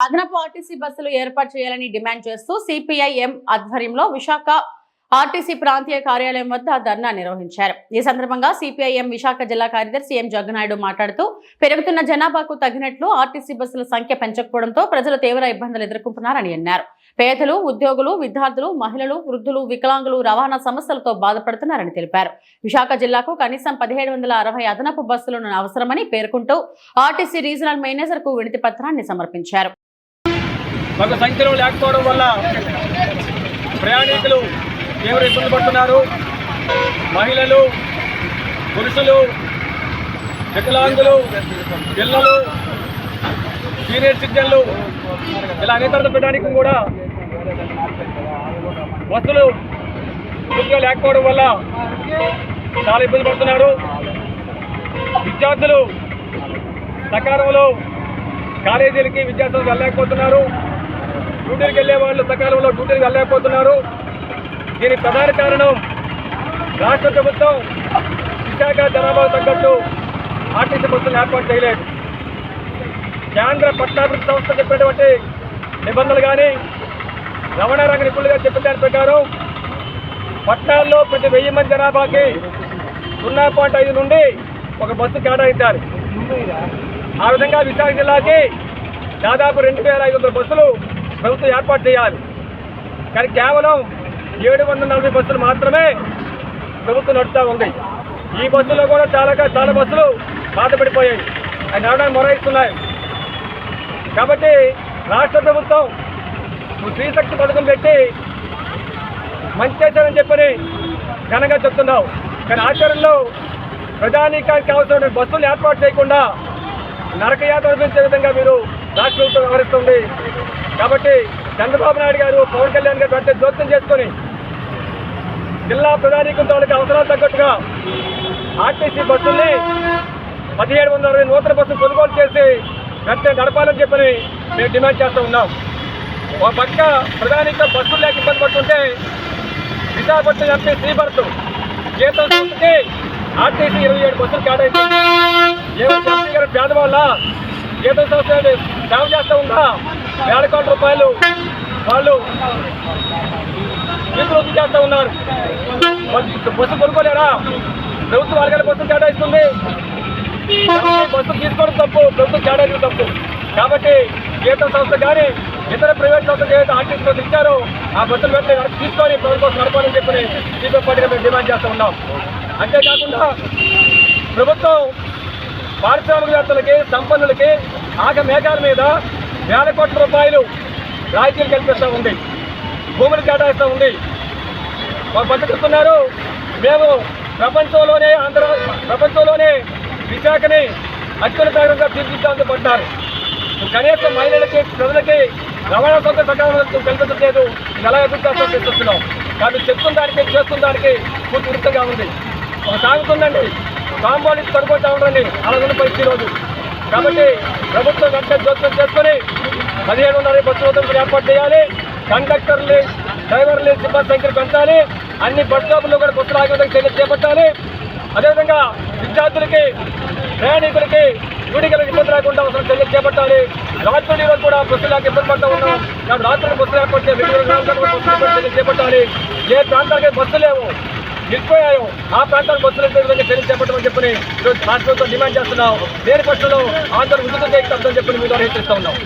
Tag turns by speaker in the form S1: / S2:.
S1: అదనపు ఆర్టీసీ బస్సులు ఏర్పాటు చేయాలని డిమాండ్ చేస్తూ సిపిఐఎం ఆధ్వర్యంలో విశాఖ ఆర్టీసీ ప్రాంతీయ కార్యాలయం వద్ద ధర్నా నిర్వహించారు. ఈ సందర్భంగా సిపిఐఎం విశాఖ జిల్లా కార్యదర్శి ఎం జగ్గనాయుడు మాట్లాడుతూ పెరుగుతున్న జనాభాకు తగినట్లు ఆర్టీసీ బస్సుల సంఖ్య పెంచకపోవడంతో ప్రజలు తీవ్ర ఇబ్బందులు ఎదుర్కొంటున్నారని అన్నారు. పేదలు, ఉద్యోగులు, విద్యార్థులు, మహిళలు, వృద్ధులు, వికలాంగులు రవాణా సమస్యలతో బాధపడుతున్నారని తెలిపారు. విశాఖ జిల్లాకు కనీసం 1760 అదనపు బస్సులను అవసరమని పేర్కొంటూ ఆర్టీసీ రీజనల్ మేనేజర్ కు వినతి పత్రాన్ని సమర్పించారు.
S2: సంఖ్యలో లేకపోవడం వల్ల ప్రయాణికులు తీవ్ర ఇబ్బంది పడుతున్నారు. మహిళలు, పురుషులు, వికలాంగులు, పిల్లలు, సీనియర్ సిటిజన్లు ఇలా అనేక ప్రయాణికులు కూడా బస్సులు పూర్తిగా లేకపోవడం వల్ల చాలా ఇబ్బంది పడుతున్నారు. విద్యార్థులు సకాలంలో కాలేజీలకి విద్యార్థులు వెళ్ళలేకపోతున్నారు. డ్యూటీలకు వెళ్ళే వాళ్ళు సకాలంలో డ్యూటీలకు వెళ్ళలేకపోతున్నారు. దీనికి ప్రధాన కారణం రాష్ట్ర ప్రభుత్వం విశాఖ జనాభాకు తగ్గట్టు ఆర్టీసీ బస్సులు ఏర్పాటు చేయలేదు. కేంద్ర పట్టణాభివృద్ధి సంస్థ చెప్పినటువంటి నిబంధనలు కానీ రవాణా రంగ నిపుణులుగా చెప్పిన దాని ప్రకారం పట్టణాల్లో ప్రతి 1000 మంది జనాభాకి 0.5 నుండి ఒక బస్సు కేటాయించాలి. ఆ విధంగా విశాఖ జిల్లాకి దాదాపు 2500 బస్సులు ప్రభుత్వం ఏర్పాటు చేయాలి. కానీ కేవలం 740 బస్సులు మాత్రమే ప్రభుత్వం నడుస్తూ ఉంది. ఈ బస్సులో కూడా చాలా బస్సులు బాధపడిపోయాయి, అవి నడవడానికి మొరాయిస్తున్నాయి. కాబట్టి రాష్ట్ర ప్రభుత్వం స్త్రీశక్తి పథకం పెట్టి మంచి చేశారని చెప్పని ఘనంగా చెప్తున్నావు. కానీ ఆచరణలో ప్రజానీకానికి అవసరమైన బస్సులు ఏర్పాటు చేయకుండా నరకయాత్ర అనిపించే విధంగా మీరు రాష్ట్ర ప్రభుత్వం వ్యవహరిస్తుంది. కాబట్టి చంద్రబాబు నాయుడు గారు, పవన్ కళ్యాణ్ గారు వెంటనే జోక్యం చేసుకొని జిల్లా ప్రజానీకం తాలూకు అవసరాలు తగ్గట్టుగా ఆర్టీసీ బస్సుల్ని 1760 నూతన బస్సులు కొనుగోలు చేసి వెంటనే నడపాలని చెప్పని మేము డిమాండ్ చేస్తూ ఉన్నాం. ఒక పక్క ప్రధానిక బస్సులు లేక ఇబ్బంది పడుతుంటే విశాఖపట్నం ఎంపీ శ్రీభరత్ జీతం చూస్తే ఆర్టీసీ 27 బస్సులు కేటాయించింది. ఏమైనా ఎంపీ గారు పేదవాళ్ళ జీతం సంస్థ సేవ చేస్తూ ఉందా? 1,000 కోట్ల రూపాయలు వాళ్ళు వృద్ధి చేస్తూ ఉన్నారు. బస్సు కొనుక్కోలేరా? ప్రభుత్వం వాళ్ళ బస్సులు కేటాయిస్తుంది. బస్సు తీసుకోవడం తప్పు, ప్రభుత్వం కేటాయించడం తప్పు. కాబట్టి జీతం సంస్థ కానీ ఇతర ప్రైవేట్ సంస్థలు ఏదైతే ఆర్టీసీ బస్సులు ఇచ్చారో ఆ బస్సులు వెంటనే తీసుకొని ప్రభుత్వం కోసం నడపాలని చెప్పని సిపిఎం పార్టీగా మేము డిమాండ్ చేస్తూ ఉన్నాం. అంతేకాకుండా ప్రభుత్వం పారిశ్రామికవేత్తలకి, సంపన్నులకి ఆగ మేఘాల మీద 1,000 కోట్ల రూపాయలు రాయితీలు కల్పిస్తూ ఉంది, భూములు కేటాయిస్తూ ఉంది. మాకు బతుకుతున్నారు. మేము ప్రపంచంలోనే విశాఖని అత్యున్నత నగరంగా తీర్చిదిద్దామని పడ్డారు. కనీసం మహిళలకి, ప్రజలకి రవాణా సౌకర్యం సకాలంలో కల్పించలేదు. ఎలా అభివృద్ధి చేస్తున్నాం. కానీ చెప్తున్న దానికి చేస్తున్న దానికి పూర్తి వృత్తిగా ఉంది. ఒక సాగుతుందండి, కాంపౌండ్ ఇచ్చి పడిపోతా ఉండండి, అలా ఉన్న పరిస్థితి రోజు. కాబట్టి ప్రభుత్వం వెంటనే జోక్యం చేసుకొని 1760 బస్సులు ఏర్పాటు చేయాలి. కండక్టర్లు, డ్రైవర్లు, సిబ్బంది సంఖ్యను పెంచాలి. అన్ని బస్ స్టాపుల్లో కూడా బస్సులు ఆగే విధంగా చర్యలు చేపట్టాలి. అదేవిధంగా విద్యార్థులకి, ప్రయాణికులకి డ్యూటీలకు ఇబ్బంది రాకుండా అవసరం చర్యలు చేపట్టాలి. రాత్రి రోజు కూడా బస్సులు లేక ఇబ్బంది పడుతూ ఉన్నాం. కాబట్టి రాత్రి బస్సులు ఏర్పాటు చర్యలు చేపట్టాలి. ఏ ప్రాంతానికి బస్సులు లేవు, నిలిచిపోయాయో ఆ ప్రాంతానికి బస్సులు విధంగా చర్యలు చేపట్టమని చెప్పని ఈరోజు రాష్ట్ర ప్రభుత్వం డిమాండ్ చేస్తున్నాం. దేని పక్షంలో ఆందోళన ఉద్యోగం చేయకపోతుందని చెప్పని మీ ద్వారా హెచ్చరిస్తూ ఉన్నాం.